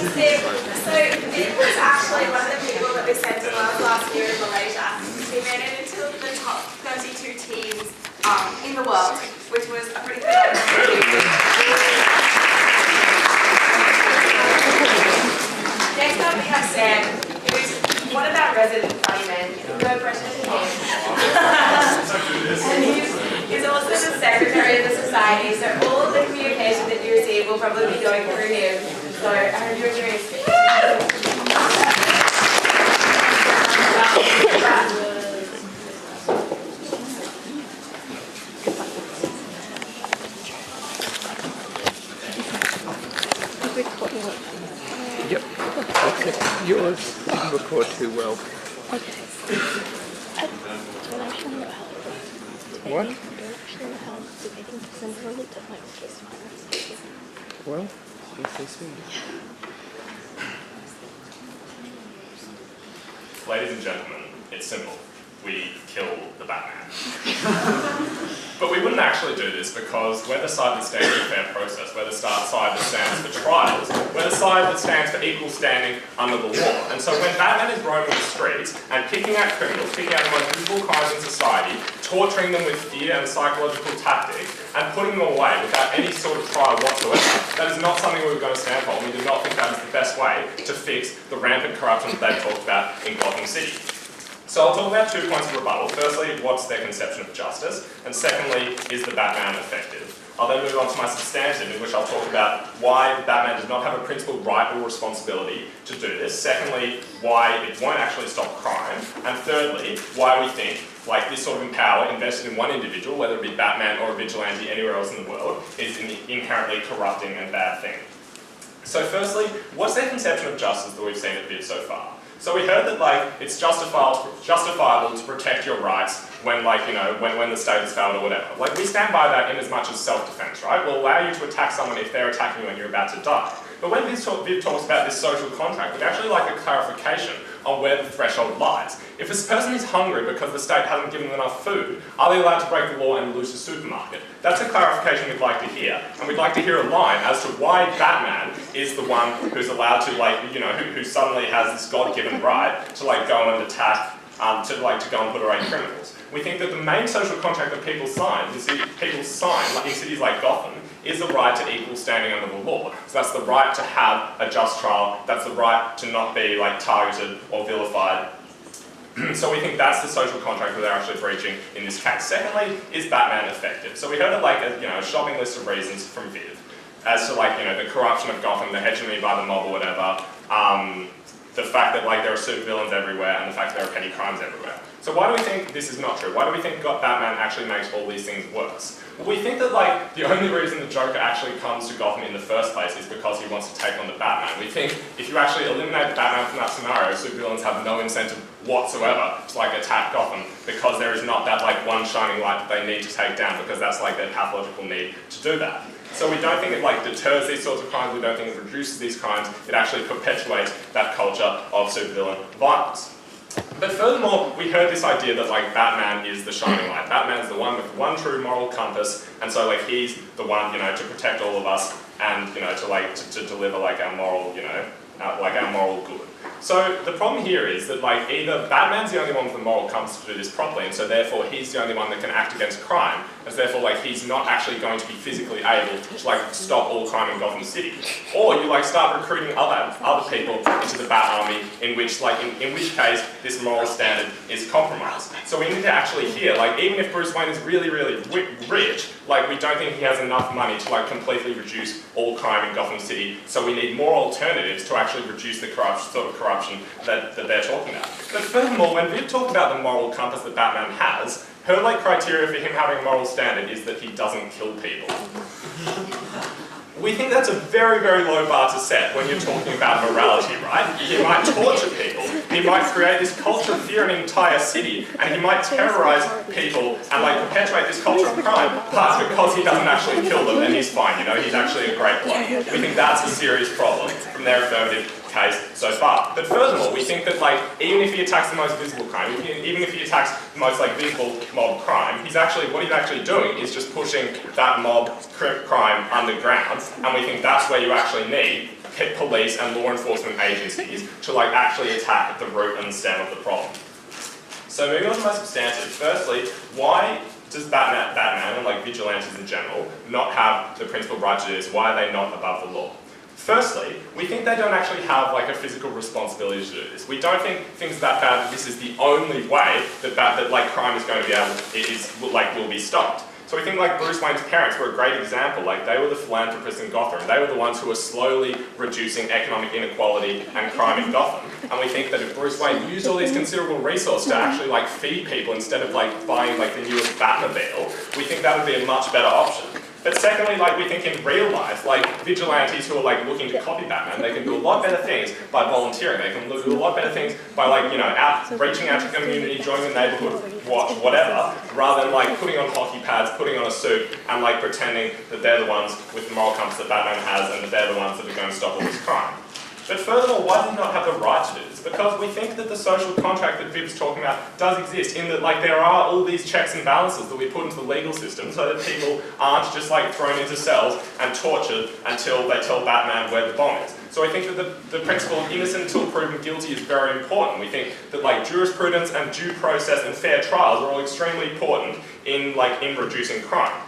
Steve. So Viv was actually one of the people that we sent to last year in Malaysia. He made it into the top 32 teams in the world, which was a pretty good achievement. Next up we have Sam, who's one of our resident funny men. No pressure to him. And he's also the secretary of the society, so all of the communication that you receive will probably be going through him. So I hope you enjoy it. Yep. Okay. Yours didn't record too well. Okay. Don't actually know how. What? Don't actually know how debating doesn't really to my case finance. Well, we'll see soon. Ladies and gentlemen, it's simple. We kill the Batman. But we wouldn't actually do this because we're the side that stands for fair process, we're the side that stands for trials, we're the side that stands for equal standing under the law. And so when Batman is roaming the streets and picking out criminals, picking out the most visible crimes in society, torturing them with fear and psychological tactics, and putting them away without any sort of trial whatsoever, that is not something we're going to stand for, and we do not think that is the best way to fix the rampant corruption that they've talked about in Gotham City. So I'll talk about 2 points of rebuttal. Firstly, what's their conception of justice? And secondly, is the Batman effective? I'll then move on to my substantive, in which I'll talk about why the Batman does not have a principled right or responsibility to do this. Secondly, why it won't actually stop crime. And thirdly, why we think like this sort of power invested in one individual, whether it be Batman or a vigilante anywhere else in the world, is an inherently corrupting and bad thing. So firstly, what's their conception of justice that we've seen at Viv so far? So we heard that like it's justifiable to protect your rights when when the state has failed or whatever. Like we stand by that in as much as self-defense, right? We'll allow you to attack someone if they're attacking you and you're about to die. But when Viv talks about this social contract, we'd actually like a clarification on where the threshold lies. If this person is hungry because the state hasn't given them enough food, are they allowed to break the law and loot a supermarket? That's a clarification we'd like to hear, and we'd like to hear a line as to why Batman is the one who's allowed to who suddenly has this God-given right to go and attack, to go and put away criminals. We think that the main social contract that people sign in cities like Gotham is the right to equal standing under the law. So that's the right to have a just trial, that's the right to not be targeted or vilified. So we think that's the social contract that they're actually breaching in this case. Secondly, is Batman effective? So we heard a shopping list of reasons from Viv as to the corruption of Gotham, the hegemony by the mob or whatever, the fact that there are supervillains everywhere, and the fact that there are petty crimes everywhere. So why do we think this is not true? Why do we think Batman actually makes all these things worse? Well, we think that the only reason the Joker actually comes to Gotham in the first place is because he wants to take on the Batman. We think if you actually eliminate the Batman from that scenario, supervillains have no incentive whatsoever to attack Gotham, because there is not that one shining light that they need to take down, because that's their pathological need to do that. So we don't think it deters these sorts of crimes, we don't think it reduces these crimes, it actually perpetuates that culture of supervillain violence. But furthermore, we heard this idea that Batman is the shining light. Batman's the one with one true moral compass, and so he's the one to protect all of us and to deliver our moral our moral good. So the problem here is that either Batman's the only one with the moral compass to do this properly, and so therefore he's the only one that can act against crime, as therefore he's not actually going to be physically able to stop all crime in Gotham City. Or you start recruiting other people into the Bat Army, in which case this moral standard is compromised. So we need to actually hear even if Bruce Wayne is really rich, we don't think he has enough money to completely reduce all crime in Gotham City. So we need more alternatives to actually reduce the corruption that they're talking about. But furthermore, when Viv talked about the moral compass that Batman has, her criteria for him having a moral standard is that he doesn't kill people. We think that's a very low bar to set when you're talking about morality, right? He might torture people, he might create this culture of fear in an entire city, and he might terrorize people and perpetuate this culture of crime, but because he doesn't actually kill them, then he's fine, he's actually a great bloke. We think that's a serious problem from their affirmative case so far. But furthermore, we think that even if he attacks the most visible crime, even if he attacks the most visible mob crime, what he's actually doing is just pushing that mob crime underground, and we think that's where you actually need police and law enforcement agencies to like actually attack the root and the stem of the problem. So moving on to my substantive, firstly, why does Batman and like vigilantes in general not have the principal right to do this? Why are they not above the law? Firstly, we think they don't actually have like a physical responsibility to do this. We don't think things that bad that this is the only way that like crime is going to be will be stopped. So we think like Bruce Wayne's parents were a great example. Like they were the philanthropists in Gotham. They were the ones who were slowly reducing economic inequality and crime in Gotham. And we think that if Bruce Wayne used all these considerable resources to actually like feed people instead of like buying like the newest Batmobile, we think that would be a much better option. But secondly, like we think in real life, like vigilantes who are like looking to copy Batman, they can do a lot better things by volunteering. They can do a lot better things by like, you know, reaching out to the community, joining the neighborhood watch, whatever, rather than like putting on hockey pads, putting on a suit, and like pretending that they're the ones with the moral compass that Batman has and that they're the ones that are going to stop all this crime. But furthermore, why do you not have the right to do this? Because we think that the social contract that Viv's talking about does exist, in that like there are all these checks and balances that we put into the legal system so that people aren't just like thrown into cells and tortured until they tell Batman where the bomb is. So I think that the principle of innocent until proven guilty is very important. We think that like jurisprudence and due process and fair trials are all extremely important in reducing crime.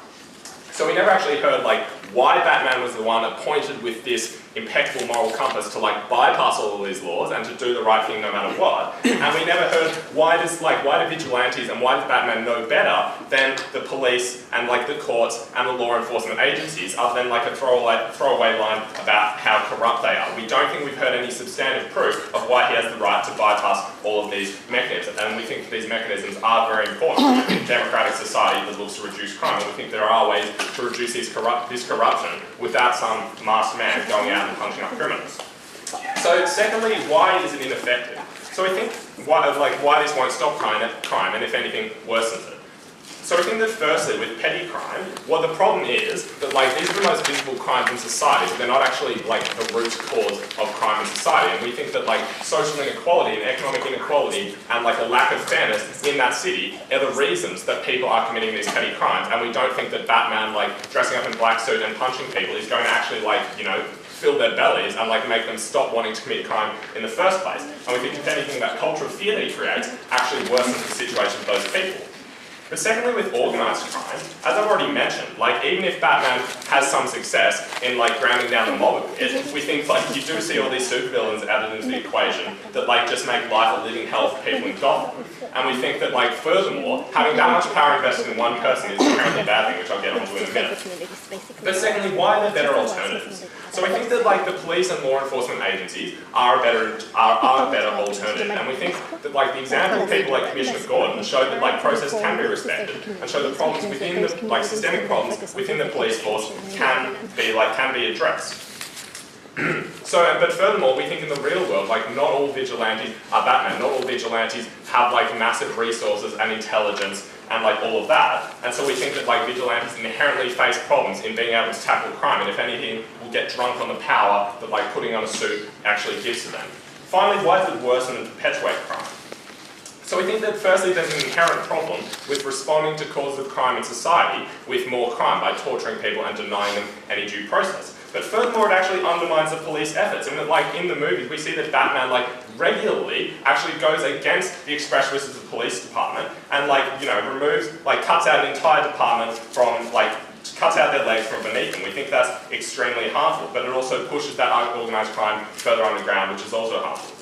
So we never actually heard like why Batman was the one appointed with this impeccable moral compass to like bypass all of these laws and to do the right thing no matter what. And we never heard why do vigilantes and why does Batman know better than the police and like the courts and the law enforcement agencies, other than like a throwaway line about how corrupt they are. We don't think we've heard any substantive proof of why he has the right to bypass all of these mechanisms. And we think these mechanisms are very important in a democratic society that looks to reduce crime. And we think there are ways to reduce this corruption without some masked man going out and punching up criminals. So secondly, why is it ineffective? So I think why this won't stop crime and if anything worsens it. So I think that firstly with petty crime, what the problem is that like these are the most visible crimes in society, but they're not actually like the root cause of crime in society. And we think that like social inequality and economic inequality and like a lack of fairness in that city are the reasons that people are committing these petty crimes. And we don't think that Batman like dressing up in black suit and punching people is going to actually like, you know, fill their bellies and like make them stop wanting to commit crime in the first place. And we think if anything that culture of fear that he creates actually worsens the situation for those people. But secondly, with organised crime, as I've already mentioned, like even if Batman has some success in like grounding down the mob, we think like you do see all these supervillains added into the equation that like just make life a living hell for people in Gotham. And we think that like furthermore, having that much power invested in one person is inherently a bad thing, which I'll get onto in a minute. But secondly, why are there better alternatives? So I think that like the police and law enforcement agencies are a better alternative, and we think that like the example of people like Commissioner Gordon showed that like process can be respected, and show the problems within the like systemic problems within the police force can be addressed. But furthermore, we think in the real world, like not all vigilantes are Batman. Not all vigilantes have like massive resources and intelligence and like all of that. And so we think that like vigilantes inherently face problems in being able to tackle crime, and if anything, will get drunk on the power that like putting on a suit actually gives to them. Finally, why does it worsen and perpetuate crime? So we think that firstly there's an inherent problem with responding to causes of crime in society with more crime by torturing people and denying them any due process. But furthermore, it actually undermines the police efforts. And like in the movies, we see that Batman like regularly actually goes against the express wishes of the police department and like, you know, cuts out an entire department from like, cuts out their legs from beneath them. We think that's extremely harmful, but it also pushes that organised crime further underground, which is also harmful.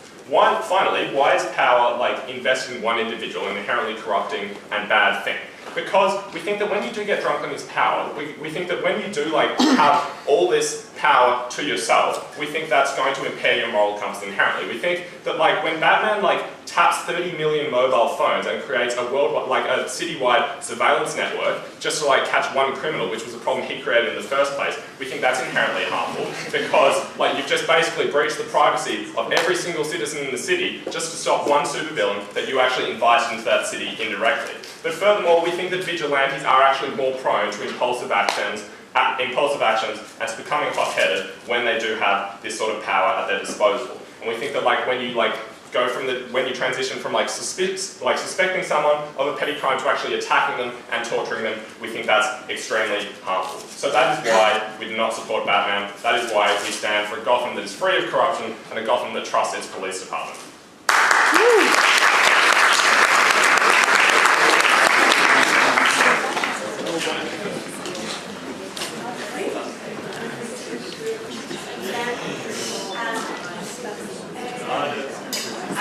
Finally, why is power like invested in one individual an inherently corrupting and bad thing? Because we think that when you do get drunk on his power, we think that when you do like have all this power to yourself, we think that's going to impair your moral compass inherently. We think that like when Batman like taps 30 million mobile phones and creates a worldwide, like a citywide surveillance network just to like catch one criminal, which was a problem he created in the first place, we think that's inherently harmful because like you've just basically breached the privacy of every single citizen in the city just to stop one supervillain that you actually invited into that city indirectly. But furthermore, we think that vigilantes are actually more prone to impulsive actions and to becoming hot-headed when they do have this sort of power at their disposal. And we think that like when you like go from when you transition from suspecting someone of a petty crime to actually attacking them and torturing them, we think that's extremely harmful. So that is why we do not support Batman. That is why we stand for a Gotham that is free of corruption and a Gotham that trusts its police department.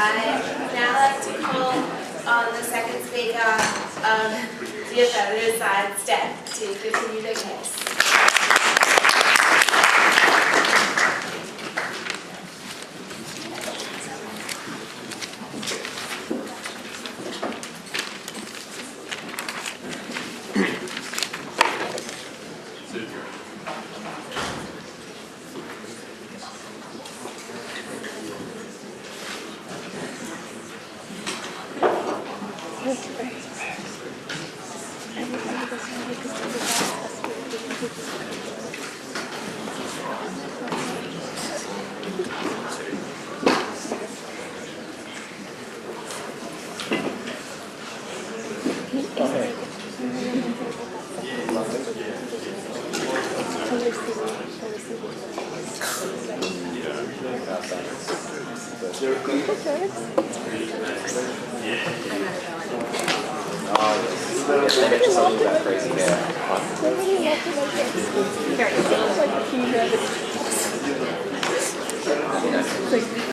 I'd now like to call on the second speaker of the affirmative side, Steph, to continue the case. Very